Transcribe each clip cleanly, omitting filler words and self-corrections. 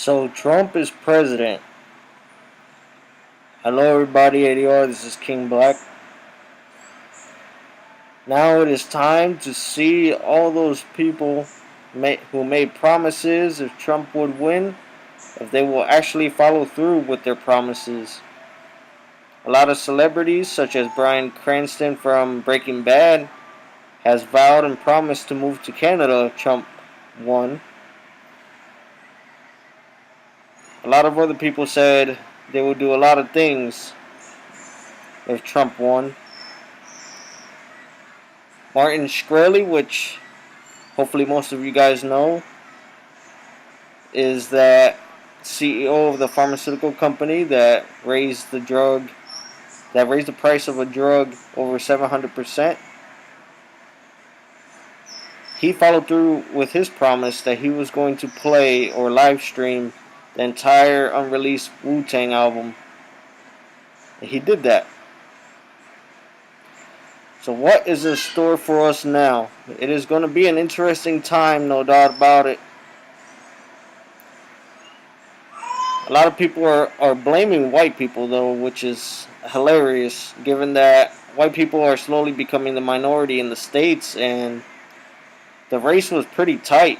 So Trump is president. Hello everybody, ADR, this is King Black. Now it is time to see all those people who made promises if Trump would win, if they will actually follow through with their promises. A lot of celebrities, such as Bryan Cranston from Breaking Bad, has vowed and promised to move to Canada if Trump won. A lot of other people said they would do a lot of things if Trump won. Martin Shkreli, which hopefully most of you guys know, is that CEO of the pharmaceutical company that raised the price of a drug over 700%. He followed through with his promise that he was going to play or live stream the entire unreleased Wu-Tang album. And he did that. So what is in store for us now? It is going to be an interesting time, no doubt about it. A lot of people are blaming white people, though, which is hilarious, given that white people are slowly becoming the minority in the States, and the race was pretty tight.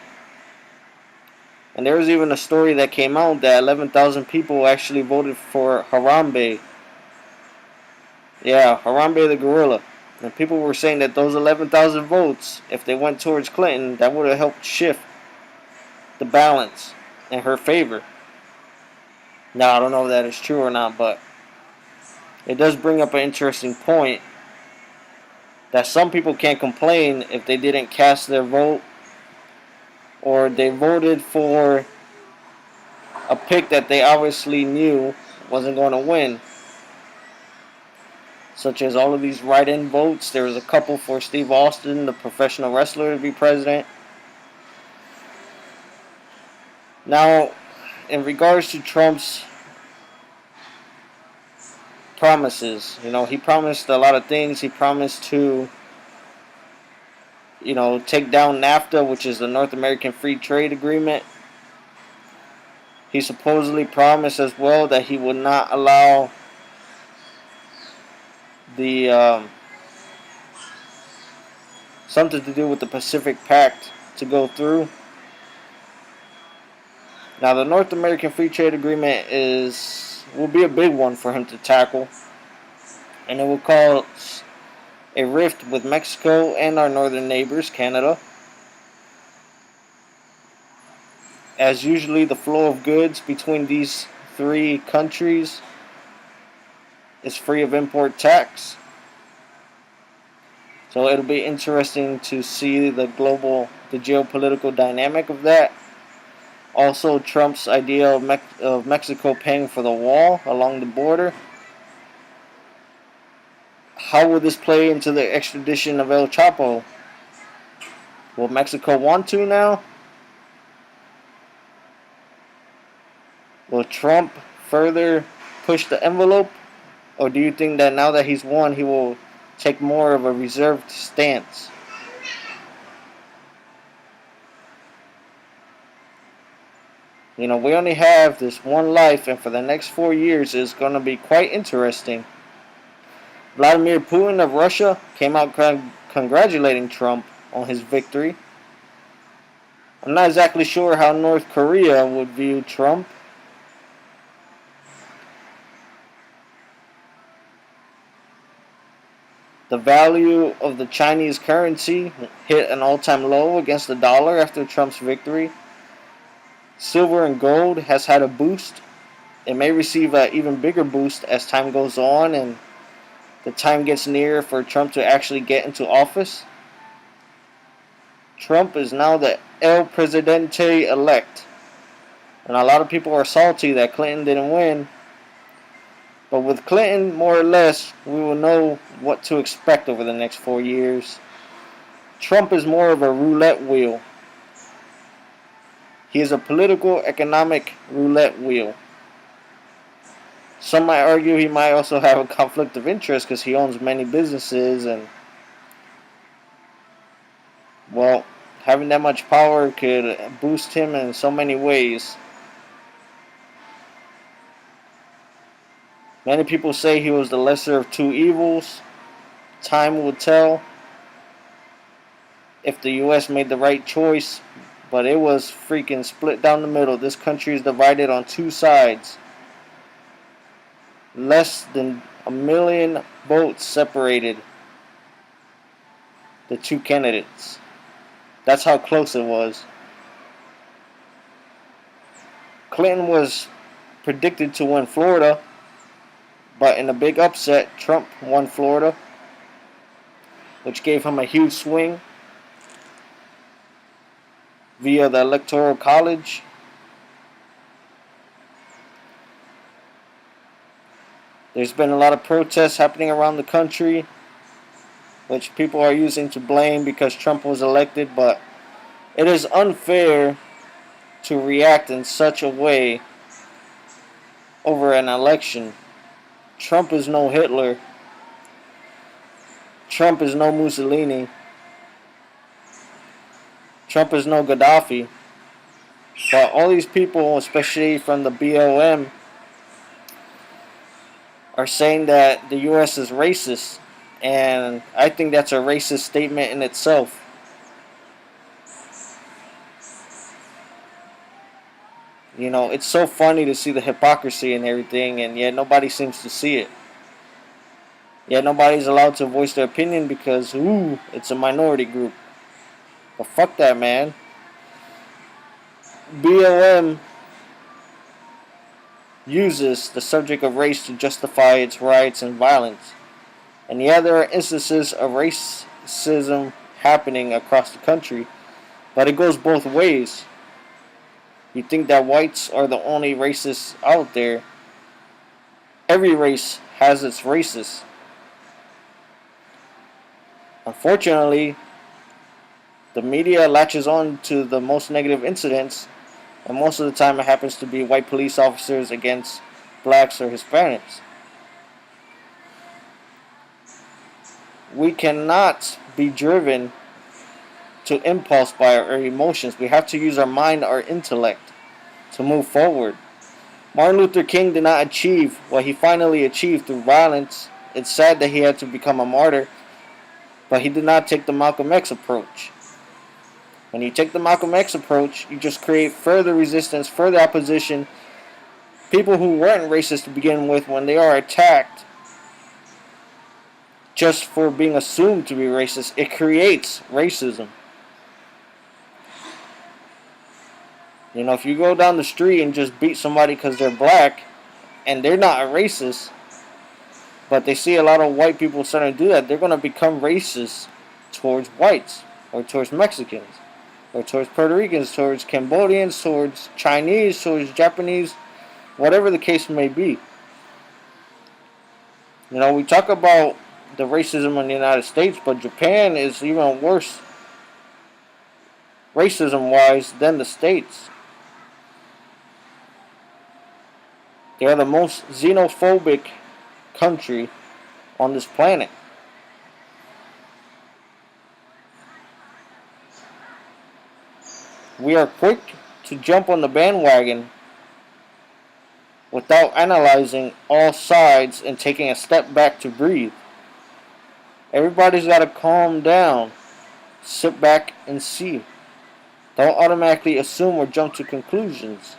And there was even a story that came out that 11,000 people actually voted for Harambe. Yeah, Harambe the gorilla. And people were saying that those 11,000 votes, if they went towards Clinton, that would have helped shift the balance in her favor. Now, I don't know if that is true or not, but it does bring up an interesting point that some people can't complain if they didn't cast their vote or they voted for a pick that they obviously knew wasn't going to win. Such as all of these write-in votes. There was a couple for Steve Austin, the professional wrestler, to be president. Now, in regards to Trump's promises, he promised a lot of things. He promised to, take down NAFTA, which is the North American Free Trade Agreement. He supposedly promised as well that he would not allow the something to do with the Pacific Pact to go through. Now, the North American Free Trade Agreement will be a big one for him to tackle, and it will cause a rift with Mexico and our northern neighbors, Canada. As usually, the flow of goods between these three countries is free of import tax. So it'll be interesting to see the geopolitical dynamic of that. Also, Trump's idea of Mexico paying for the wall along the border. How will this play into the extradition of El Chapo? Will Mexico want to now? Will Trump further push the envelope? Or do you think that now that he's won, he will take more of a reserved stance? We only have this one life, and for the next 4 years, it's going to be quite interesting. Vladimir Putin of Russia came out congratulating Trump on his victory. I'm not exactly sure how North Korea would view Trump. The value of the Chinese currency hit an all-time low against the dollar after Trump's victory. Silver and gold has had a boost. It may receive an even bigger boost as time goes on and the time gets near for Trump to actually get into office. Trump is now the El Presidente elect. And a lot of people are salty that Clinton didn't win. But with Clinton, more or less, we will know what to expect over the next 4 years. Trump is more of a roulette wheel. He is a political, economic roulette wheel. Some might argue he might also have a conflict of interest because he owns many businesses and, well, having that much power could boost him in so many ways. Many people say he was the lesser of two evils. Time will tell if the U.S. made the right choice, but it was freaking split down the middle. This country is divided on two sides. Less than a million votes separated the two candidates. That's how close it was. Clinton was predicted to win Florida, but in a big upset, Trump won Florida, which gave him a huge swing via the Electoral College. There's been a lot of protests happening around the country, which people are using to blame because Trump was elected, but it is unfair to react in such a way over an election. Trump is no Hitler. Trump is no Mussolini. Trump is no Gaddafi. But all these people, especially from the BLM, are saying that the U.S. is racist. And I think that's a racist statement in itself. You know, it's so funny to see the hypocrisy and everything, and yet nobody seems to see it. Yet nobody's allowed to voice their opinion because, it's a minority group. But fuck that, man. BLM uses the subject of race to justify its riots and violence. And yeah, there are instances of racism happening across the country, but it goes both ways. You think that whites are the only racists out there. Every race has its racists. Unfortunately, the media latches on to the most negative incidents, and most of the time it happens to be white police officers against blacks or Hispanics. We cannot be driven to impulse by our emotions. We have to use our mind, our intellect, to move forward. Martin Luther King did not achieve what he finally achieved through violence. It's sad that he had to become a martyr, but he did not take the Malcolm X approach. When you take the Malcolm X approach, you just create further resistance, further opposition. People who weren't racist to begin with, when they are attacked just for being assumed to be racist, it creates racism. You know, if you go down the street and just beat somebody because they're black and they're not a racist, but they see a lot of white people starting to do that, they're going to become racist towards whites or towards Mexicans or towards Puerto Ricans, towards Cambodians, towards Chinese, towards Japanese, whatever the case may be. You know, we talk about the racism in the United States, but Japan is even worse racism-wise than the States. They are the most xenophobic country on this planet. We are quick to jump on the bandwagon without analyzing all sides and taking a step back to breathe. Everybody's got to calm down, sit back and see. Don't automatically assume or jump to conclusions.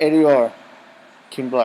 ADR, Team Black.